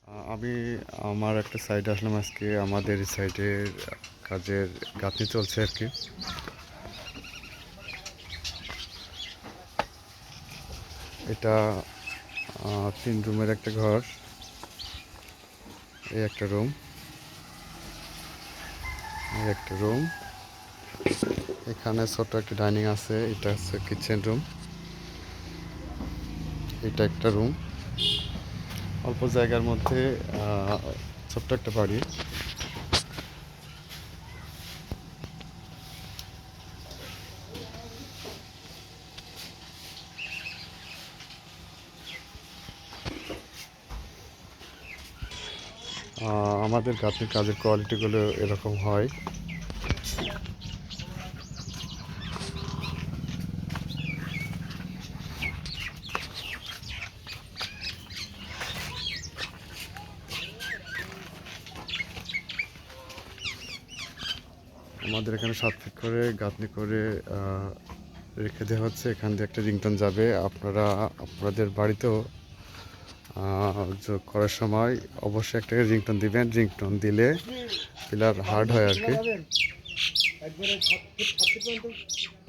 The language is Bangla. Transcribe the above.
আমি আমার একটা সাইডে আসলাম আজকে। আমাদের এই সাইডের কাজের গাঁথনি চলছে আর কি। এটা 3 রুমের একটা ঘর। এই একটা রুম, এই একটা রুম। এখানে ছোট একটা ডাইনিং আছে, এটা হচ্ছে কিচেন রুম। এটা একটা রুম, অল্প জায়গার মধ্যে ছোট্ট একটা বাড়ি। আমাদের গাঁথনির কাজের কোয়ালিটিগুলো এরকম হয়। আমাদের এখানে 7 ফিট করে গাঁথনি করে রেখে দেওয়া হচ্ছে। এখান দিয়ে একটা রিংটোন যাবে। আপনারা আপনাদের বাড়িতেও যোগ করার সময় অবশ্যই একটা রিংটোন দিবেন। রিংটোন দিলে পিলার হার্ড হয় আর কি।